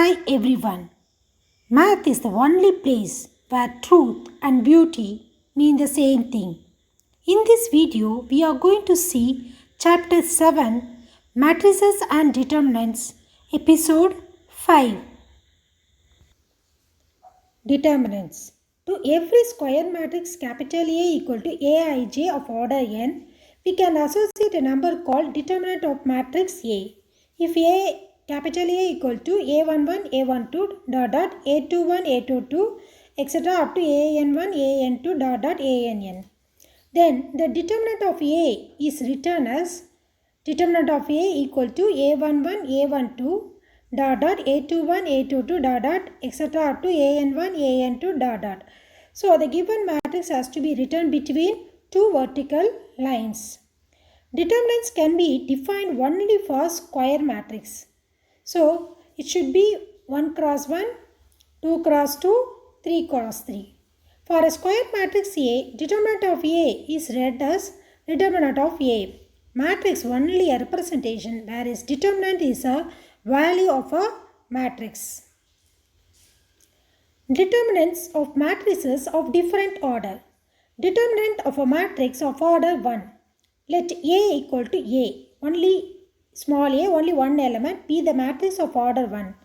Hi everyone. Math is the only place where truth and beauty mean the same thing. In this video, we are going to see Chapter 7 Matrices and Determinants, Episode 5. Determinants. To every square matrix capital A equal to Aij of order n, we can associate a number called determinant of matrix A. If A capital A equal to A11, A12, dot dot, A21, A22, etc. up to AN1, AN2, dot dot, ANN. Then the determinant of A is written as determinant of A equal to A11, A12, dot dot, A21, A22, dot dot, etc. up to AN1, AN2, dot dot. So the given matrix has to be written between two vertical lines. Determinants can be defined only for square matrix. So it should be 1 cross 1, 2 cross 2, 3 cross 3. For a square matrix A, determinant of A is read as determinant of A. Matrix only a representation, whereas determinant is a value of a matrix. Determinants of matrices of different order. Determinant of a matrix of order 1. Let A equal to A. Only small a, only one element, be the matrix of order 1.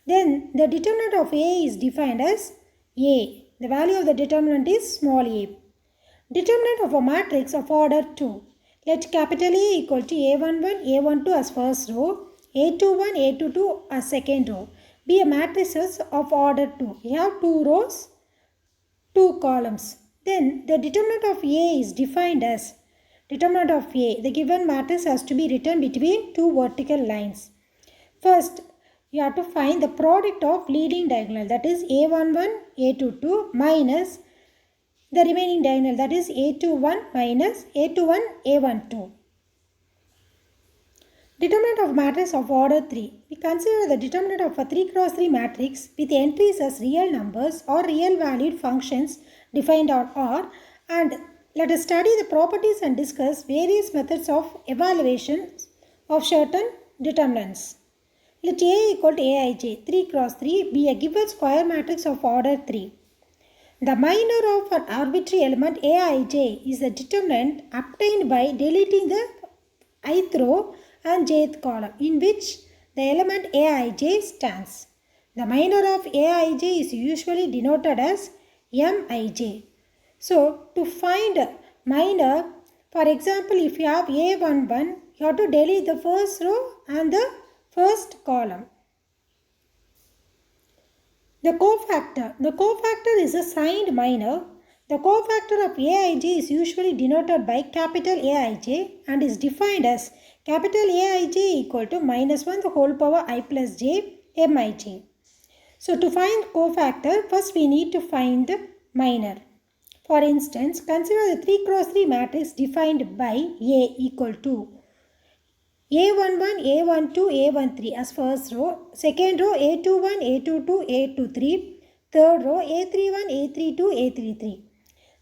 Then the determinant of A is defined as A. The value of the determinant is small a. Determinant of a matrix of order 2. Let capital A equal to A11, A12 as first row, A21, A22 as second row. Be a matrices of order 2. We have 2 rows, 2 columns. Then the determinant of A is defined as determinant of A. The given matrix has to be written between two vertical lines. First, you have to find the product of leading diagonal, that is A11, A22 minus the remaining diagonal, that is A21 minus A21, A12. Determinant of matrix of order 3. We consider the determinant of a 3 cross 3 matrix with entries as real numbers or real valued functions defined on R, and let us study the properties and discuss various methods of evaluation of certain determinants. Let A equal to Aij, 3 cross 3, be a given square matrix of order 3. The minor of an arbitrary element Aij is the determinant obtained by deleting the ith row and jth column in which the element Aij stands. The minor of Aij is usually denoted as Mij. So to find minor, for example, if you have A11, you have to delete the first row and the first column. The cofactor is a signed minor. The cofactor of Aij is usually denoted by capital Aij and is defined as capital Aij equal to minus 1 the whole power I plus j Mij. So to find cofactor, first we need to find the minor. For instance, consider the 3 cross 3 matrix defined by A equal to A11, A12, A13 as first row, second row A21, A22, A23, third row A31, A32, A33.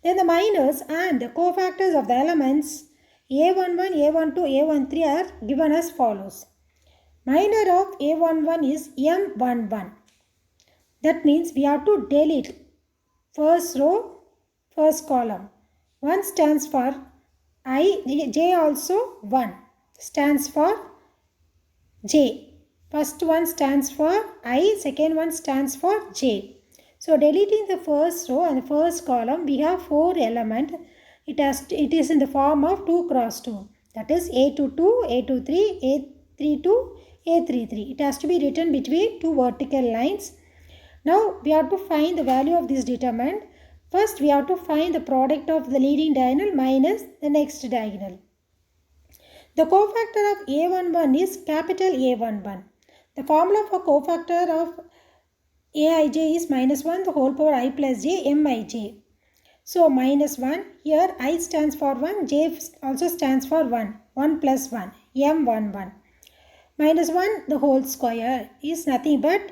Then the minors and the cofactors of the elements A11, A12, A13 are given as follows. Minor of A11 is M11. That means we have to delete first row, first column. 1 stands for I, j also 1 stands for j. First one stands for I, second one stands for j. So deleting the first row and the first column, we have 4 elements. It is in the form of 2 cross 2. That is A22, A23, A32, A33. It has to be written between two vertical lines. Now we have to find the value of this determinant. First we have to find the product of the leading diagonal minus the next diagonal. The cofactor of A11 is capital A11. The formula for cofactor of Aij is minus 1 the whole power I plus j Mij. So minus 1, here I stands for 1, j also stands for 1, 1 plus 1, M11. Minus 1 the whole square is nothing but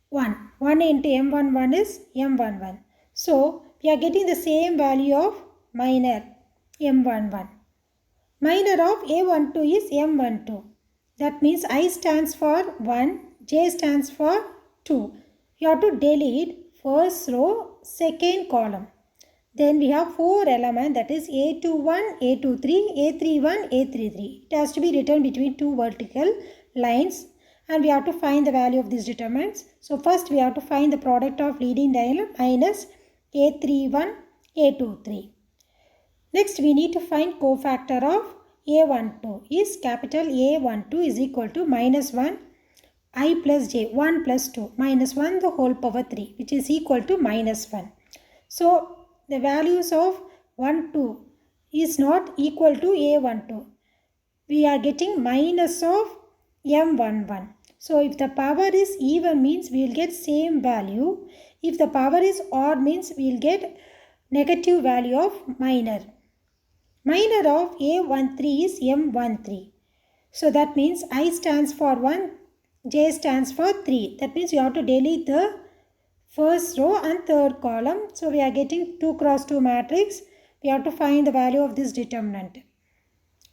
1. 1 into M11 is M11. So we are getting the same value of minor M11. Minor of A12 is M12. That means I stands for 1, J stands for 2. You have to delete first row, second column. Then we have 4 elements, that is A21, A23, A31, A33. It has to be written between 2 vertical lines and we have to find the value of these determinants. So first we have to find the product of leading diagonal minus A31, A23. Next we need to find cofactor of A12 is capital A12 is equal to minus 1 I plus j 1 plus 2 minus 1 the whole power 3 which is equal to minus 1. So the values of 1, 2 is not equal to A12. We are getting minus of M11. So if the power is even means we will get same value. If the power is odd means we will get negative value of minor. Minor of A13 is M13. So that means I stands for 1, J stands for 3. That means you have to delete the first row and third column. So we are getting 2 cross 2 matrix. We have to find the value of this determinant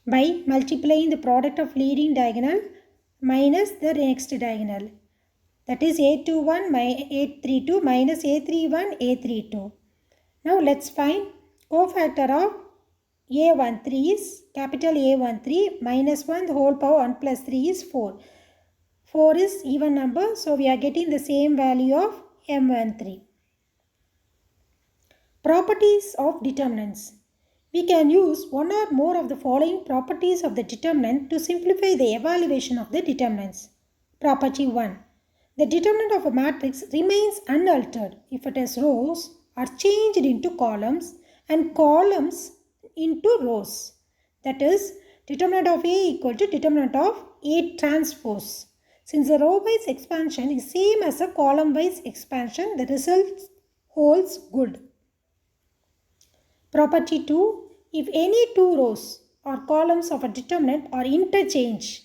by multiplying the product of leading diagonal minus the next diagonal. That is A21 A32 minus A31 A32. Now let's find cofactor of A13 is capital A13 minus 1 the whole power 1 plus 3 is 4. 4 is even number, so we are getting the same value of M13. Properties of determinants. We can use one or more of the following properties of the determinant to simplify the evaluation of the determinants. Property 1. The determinant of a matrix remains unaltered if it has rows are changed into columns and columns into rows. That is, determinant of A equal to determinant of A transpose. Since the row-wise expansion is same as a column-wise expansion, the result holds good. Property 2. If any two rows or columns of a determinant are interchanged,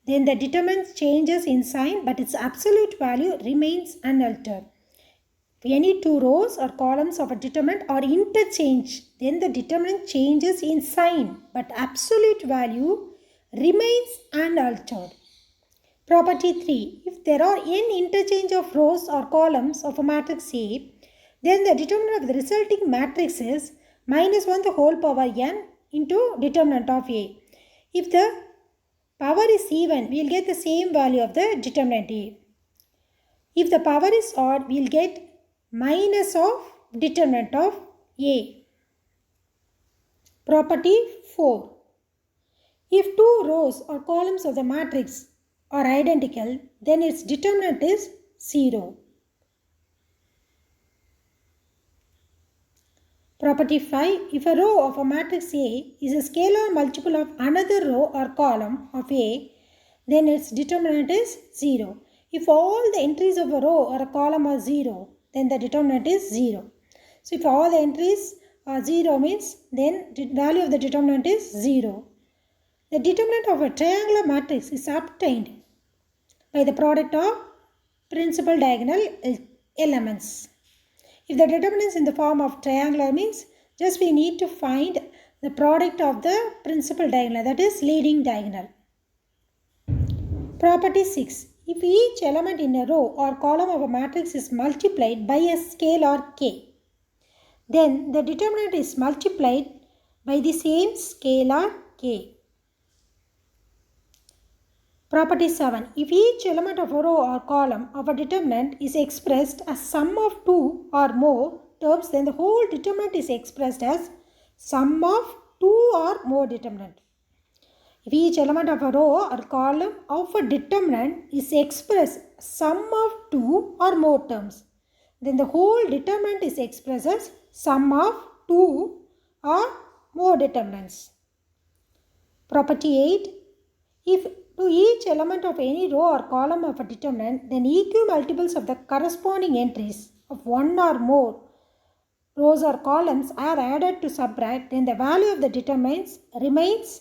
then the determinant changes in sign but its absolute value remains unaltered. If any two rows or columns of a determinant are interchanged, then the determinant changes in sign but absolute value remains unaltered. Property 3. If there are n interchange of rows or columns of a matrix A, then the determinant of the resulting matrix is minus 1 the whole power n into determinant of A. If the power is even, we will get the same value of the determinant A. If the power is odd, we will get minus of determinant of A. Property 4. If two rows or columns of the matrix are identical, then its determinant is 0. Property 5. If a row of a matrix A is a scalar multiple of another row or column of A, then its determinant is 0. If all the entries of a row or a column are 0, then the determinant is 0. So if all the entries are 0 means then the value of the determinant is 0. The determinant of a triangular matrix is obtained by the product of principal diagonal elements. If the determinant is in the form of triangular means just we need to find the product of the principal diagonal, that is leading diagonal. Property 6. If each element in a row or column of a matrix is multiplied by a scalar k, then the determinant is multiplied by the same scalar k. Property 7. If each element of a row or column of a determinant is expressed as sum of two or more terms, then the whole determinant is expressed as sum of two or more determinant. If each element of a row or column of a determinant is expressed as sum of two or more terms, then the whole determinant is expressed as sum of two or more determinants. Property 8. If to each element of any row or column of a determinant, then equimultiples of the corresponding entries of one or more rows or columns are added to subtract, then the value of the determinants remains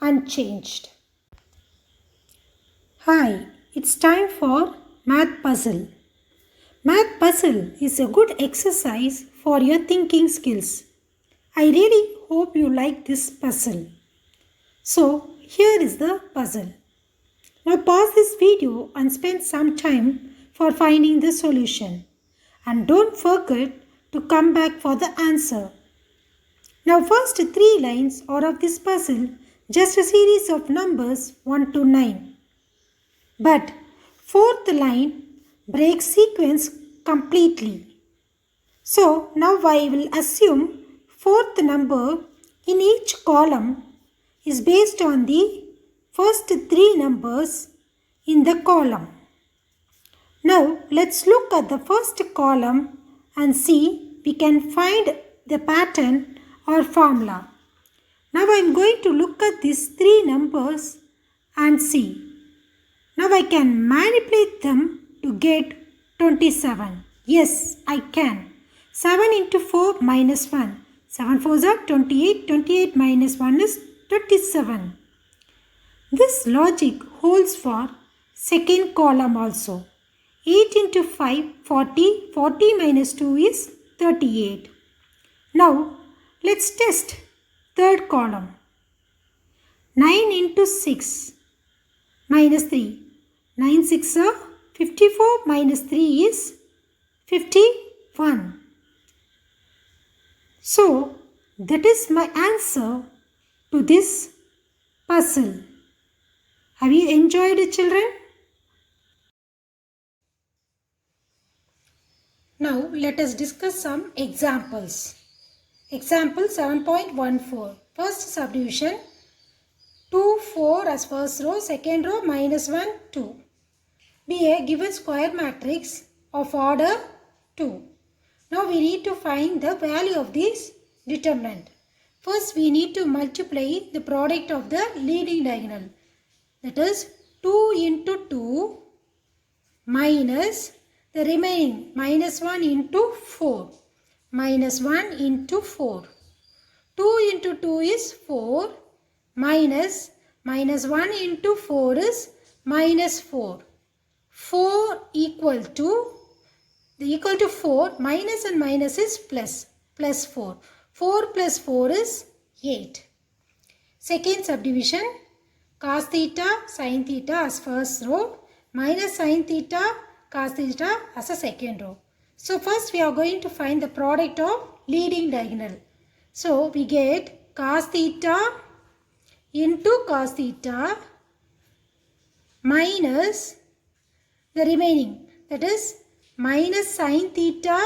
unchanged. Hi, it's time for Math Puzzle. Math Puzzle is a good exercise for your thinking skills. I really hope you like this puzzle. So, here is the puzzle. Now pause this video and spend some time for finding the solution. And don't forget to come back for the answer. Now first 3 lines are of this puzzle just a series of numbers 1 to 9. But fourth line breaks sequence completely. So now I will assume fourth number in each column is based on the first 3 numbers in the column. Now let's look at the first column and see we can find the pattern or formula. Now I am going to look at these 3 numbers and see. Now I can manipulate them to get 27. Yes, I can. 7 into 4 minus 1. 7 4s are 28. 28 minus 1 is 27. This logic holds for second column also. 8 into 5, 40. 40 minus 2 is 38. Now, let's test third column. 9 into 6 minus 3. 9 6 are 54 minus 3 is 51. So, that is my answer to this puzzle. Have you enjoyed it, children? Now, let us discuss some examples. Example 7.14. First subdivision 2, 4 as first row, second row minus 1, 2. Be a given square matrix of order 2. Now we need to find the value of this determinant. First we need to multiply the product of the leading diagonal. That is 2 into 2 minus the remaining minus 1 into 4. Minus 1 into 4. 2 into 2 is 4 minus 1 into 4 is minus 4. 4 equal to 4 minus and minus is plus 4. 4 plus 4 is 8. Second subdivision cos theta sin theta as first row minus sin theta cos theta as a second row. So first we are going to find the product of leading diagonal. So we get cos theta into cos theta minus the remaining, that is minus sin theta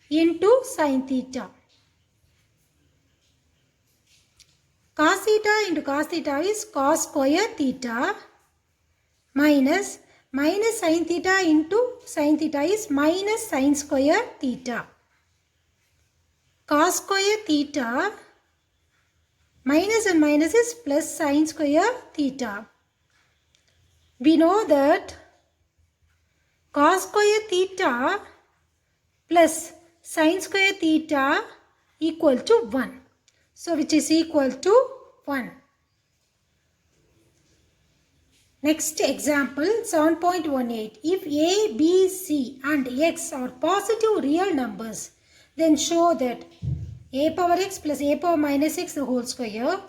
into sin theta. Cos theta into cos theta is cos square theta minus sin theta into sin theta is minus sin square theta. Cos square theta minus and minus is plus sin square theta. We know that cos square theta plus sin square theta equal to 1. So which is equal to 1. Next example 7.18. If A, B, C and X are positive real numbers, then show that A power X plus A power minus X the whole square,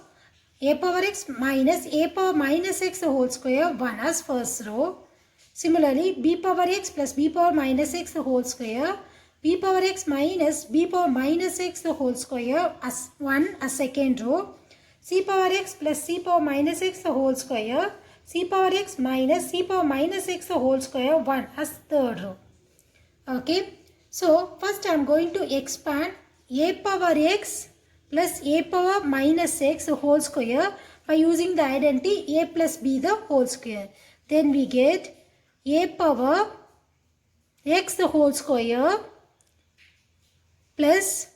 A power X minus A power minus X the whole square 1 as first row. Similarly, B power X plus B power minus X the whole square, B power X minus B power minus X the whole square as 1 as second row, C power X plus C power minus X the whole square, C power X minus C power minus X the whole square 1 as third row. Okay. So, first I am going to expand A power X plus A power minus X the whole square by using the identity A plus B the whole square. Then we get A power X the whole square plus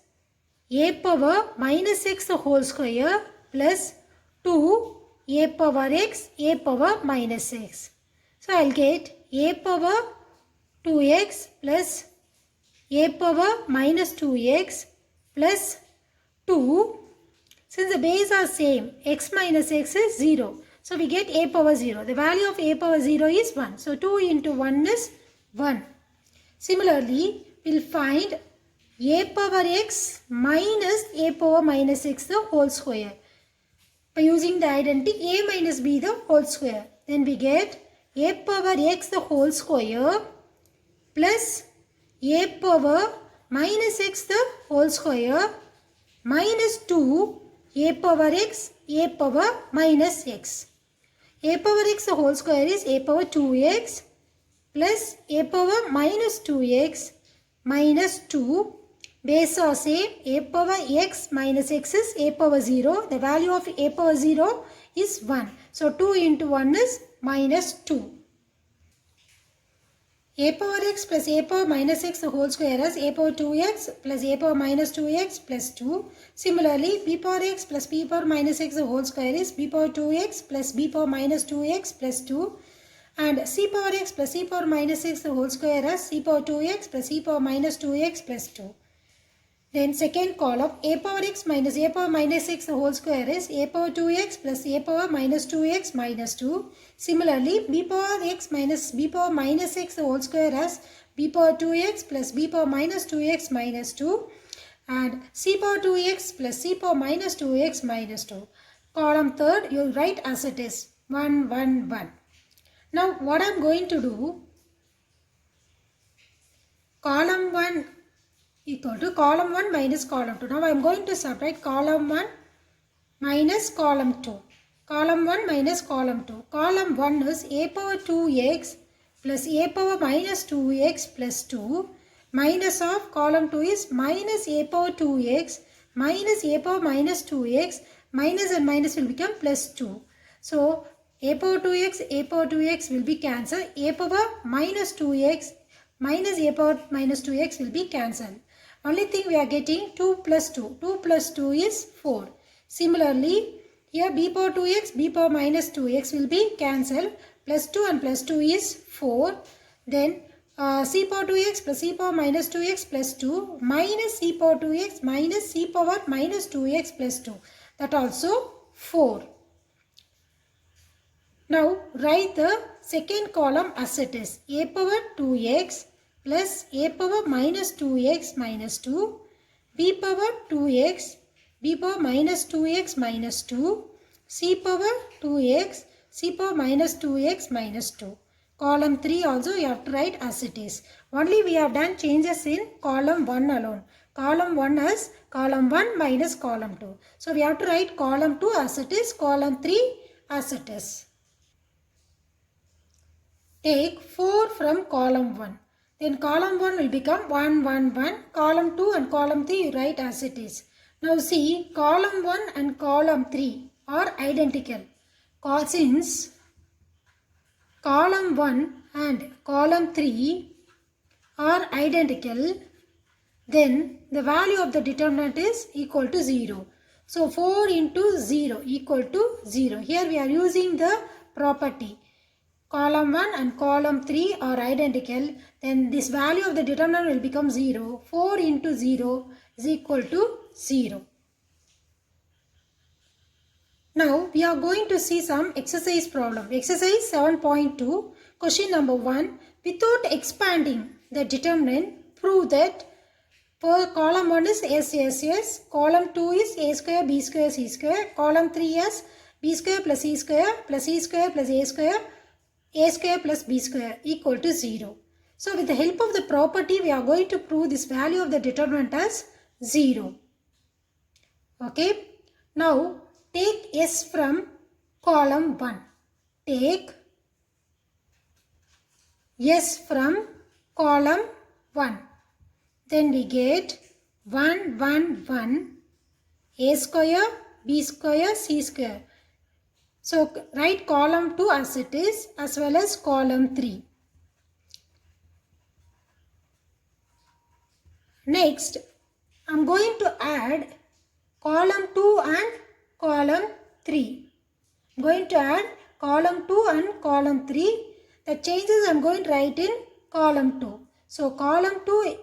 A power minus X the whole square plus 2 A power X, A power minus X. So, I will get A power 2X plus A power minus 2X plus 2. Since the base are same, X minus X is 0. So, we get A power 0. The value of A power 0 is 1. So, 2 into 1 is 1. Similarly, we will find A power X minus A power minus X the whole square by using the identity A minus B the whole square. Then we get A power X the whole square plus a power minus x the whole square minus 2 a power x a power minus x. A power x the whole square is a power 2x plus a power minus 2x minus 2. Base are same. A power x minus x is a power 0. The value of a power 0 is 1. So 2 into 1 is minus 2. A power x plus a power minus x the whole square is a power 2x plus a power minus 2x plus 2. Similarly, b power x plus b power minus x the whole square is b power 2x plus b power minus 2x plus 2. And c power x plus c power minus x the whole square is c power 2x plus c power minus 2x plus 2. Then second column, a power x minus a power minus x the whole square is a power 2x plus a power minus 2x minus 2. Similarly, b power x minus b power minus x the whole square is b power 2x plus b power minus 2x minus 2. And c power 2x plus c power minus 2x minus 2. Column third, you write as it is, 1, 1, 1. Now, what I am going to do, column 1 equal to column 1 minus column 2. Now I am going to subtract column 1 minus column 2. Column 1 minus column 2. Column 1 is a power 2x plus a power minus 2x plus 2. Minus of column 2 is minus a power 2x minus a power minus 2x. Minus and minus will become plus 2. So a power 2x will be cancelled. A power minus 2x minus a power minus 2x will be cancelled. Only thing we are getting 2 plus 2. 2 plus 2 is 4. Similarly, here b power 2x, b power minus 2x will be cancelled. Plus 2 and plus 2 is 4. Then c power 2x plus c power minus 2x plus 2 minus c power 2x minus c power minus 2x plus 2. That also 4. Now write the second column as it is. A power 2x plus a power minus 2x minus 2, b power 2x, b power minus 2x minus 2, c power 2x, c power minus 2x minus 2. Column 3 also you have to write as it is. Only we have done changes in column 1 alone. Column 1 is column 1 minus column 2. So we have to write column 2 as it is, column 3 as it is. Take 4 from column 1. Then column 1 will become 1, 1, 1. Column 2 and column 3 you write as it is. Now see, column 1 and column 3 are identical. Since column 1 and column 3 are identical, then the value of the determinant is equal to 0. So 4 into 0 equal to 0. Here we are using the property. Column 1 and column 3 are identical, then this value of the determinant will become 0. 4 into 0 is equal to 0. Now we are going to see some exercise problem. Exercise 7.2, question number 1. Without expanding the determinant, prove that for column 1 is S, column 2 is a square, b square, c square, column 3 is b square plus c square plus c square plus a square plus b square equal to 0. So with the help of the property, we are going to prove this value of the determinant as 0. Okay. Now take S from column 1. Take S from column 1. Then we get 1, 1, 1, a square, b square, c square. So write column 2 as it is as well as column 3. Next, I am going to add column 2 and column 3. I am going to add column 2 and column 3. The changes I am going to write in column 2. So column 2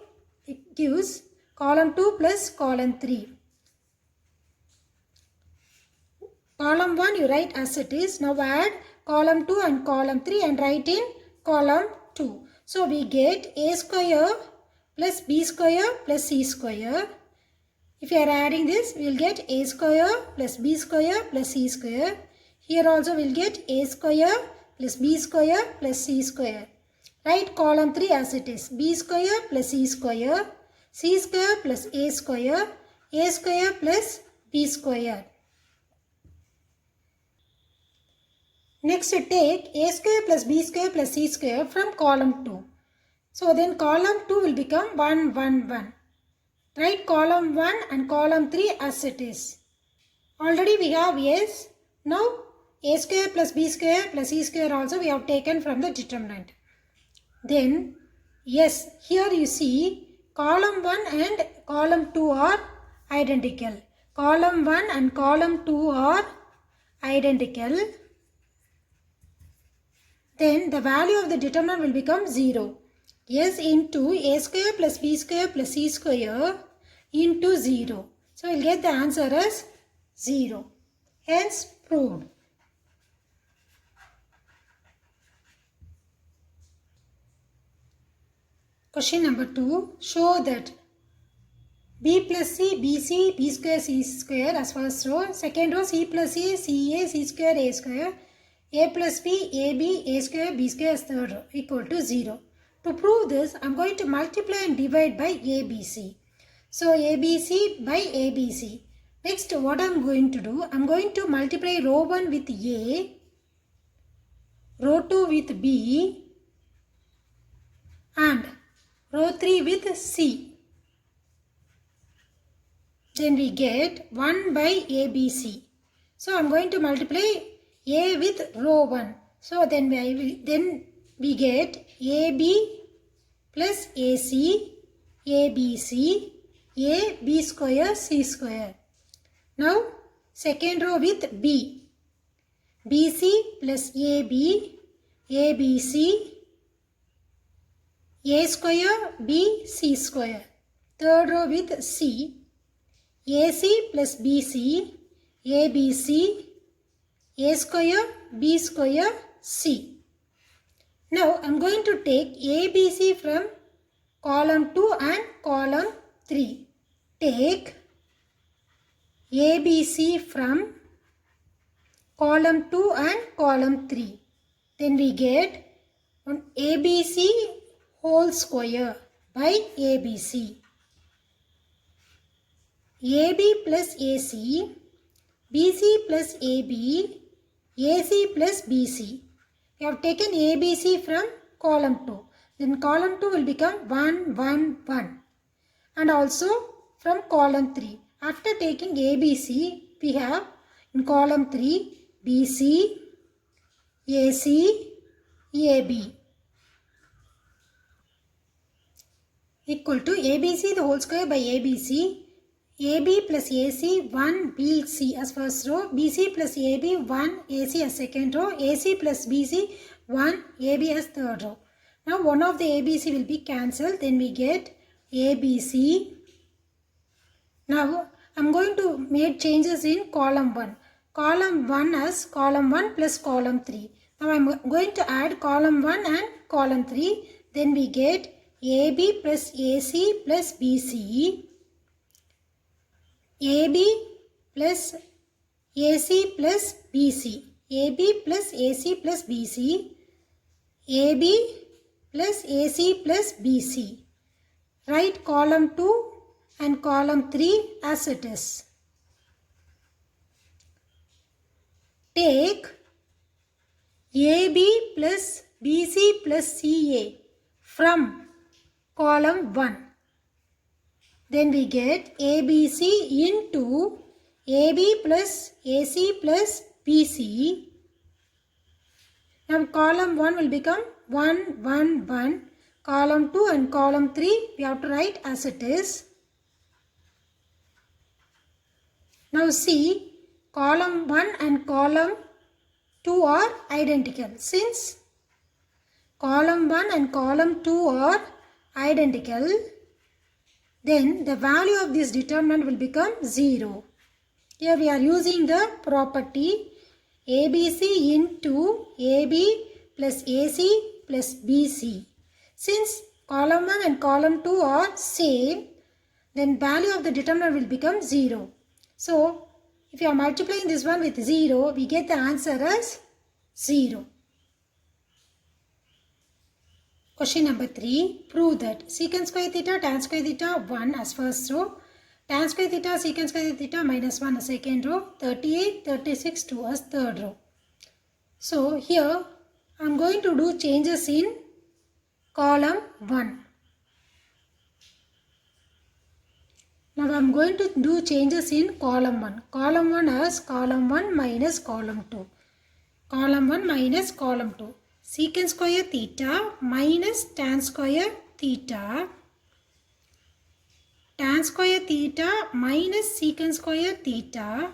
it gives column 2 plus column 3. Column 1 you write as it is. Now add column 2 and column 3 and write in column 2. So we get a square plus b square plus c square. If you are adding this, we will get a square plus b square plus c square. Here also we will get a square plus b square plus c square. Write column 3 as it is. B square plus C square plus A square plus B square. Next take A square plus B square plus C square from column 2. So then column 2 will become 1, 1, 1. Write column 1 and column 3 as it is. Already we have S. Now A square plus B square plus C square also we have taken from the determinant. Then yes, here you see column 1 and column 2 are identical. Column 1 and column 2 are identical. Then the value of the determinant will become 0. S into A square plus B square plus C square into 0. So we will get the answer as 0. Hence proved. Question number 2. Show that B plus C, BC, B square, C square as first row. Second row C plus C, CA, C square, A square. A plus B, AB, A square, B square as third row equal to 0. To prove this, I am going to multiply and divide by ABC. So ABC by ABC. Next what I am going to do, I am going to multiply row 1 with A, row 2 with B and row 3 with C. Then we get 1 by ABC. So I am going to multiply A with row 1. So then we get AB plus AC, ABC, AB square, C square. Now second row with B. BC plus AB, ABC, A square, B, C square. Third row with C. AC plus BC, ABC, A square, B square, C. Now I am going to take ABC from column 2 and column 3. Take ABC from column 2 and column 3. Then we get ABC whole square by ABC. AB plus AC, BC plus AB, AC plus BC. We have taken ABC from column 2. Then column 2 will become 1, 1, 1. And also from column 3. After taking ABC, we have in column 3 BC, AC, AB. Equal to ABC the whole square by ABC. AB plus AC 1 BC as first row, BC plus AB 1 AC as second row, AC plus BC 1 AB as third row. Now one of the ABC will be cancelled, then we get ABC. Now I am going to make changes in column 1. Column 1 as column 1 plus column 3. Now I am going to add column 1 and column 3. Then we get AB plus AC plus BC. AB plus AC plus BC. AB plus AC plus BC. AB plus AC plus BC. Write column 2 and column 3 as it is. Take AB plus BC plus CA from column 1. Then we get ABC into AB plus AC plus BC. Now column 1 will become 1, 1, 1. Column 2 and column 3 we have to write as it is. Now see, column 1 and column 2 are identical. Since column 1 and column 2 are identical, then the value of this determinant will become 0. Here we are using the property ABC into AB plus AC plus BC. Since column 1 and column 2 are same, then value of the determinant will become 0. So if you are multiplying this one with 0, we get the answer as 0. Question number 3. Prove that secant square theta tan square theta 1 as first row, tan square theta secant square theta minus 1 as second row, 38, 36 2 as third row. So here I am going to do changes in column 1. Now I am going to do changes in column 1. Column 1 as column 1 minus column 2. Column 1 minus column 2. Secant square theta minus tan square theta. Tan square theta minus secant square theta.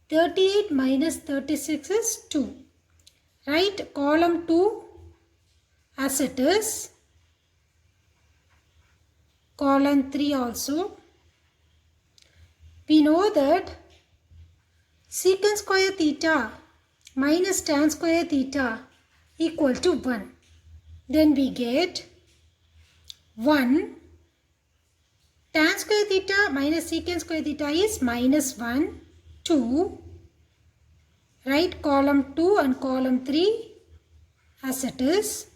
38 minus 36 is 2. Write column 2 as it is. Column 3 also. We know that secant square theta minus tan square theta equal to 1. Then we get 1. Tan square theta minus secant square theta is minus 1. 2. Write column 2 and column 3 as it is.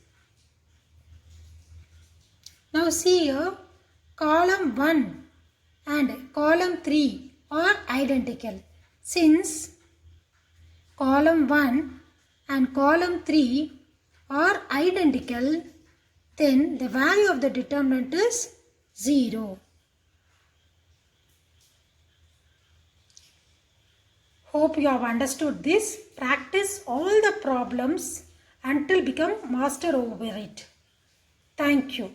Now see here, column 1 and column 3 are identical. Since column 1 and column 3 are identical, then the value of the determinant is 0. Hope you have understood this. Practice all the problems until become master over it. Thank you.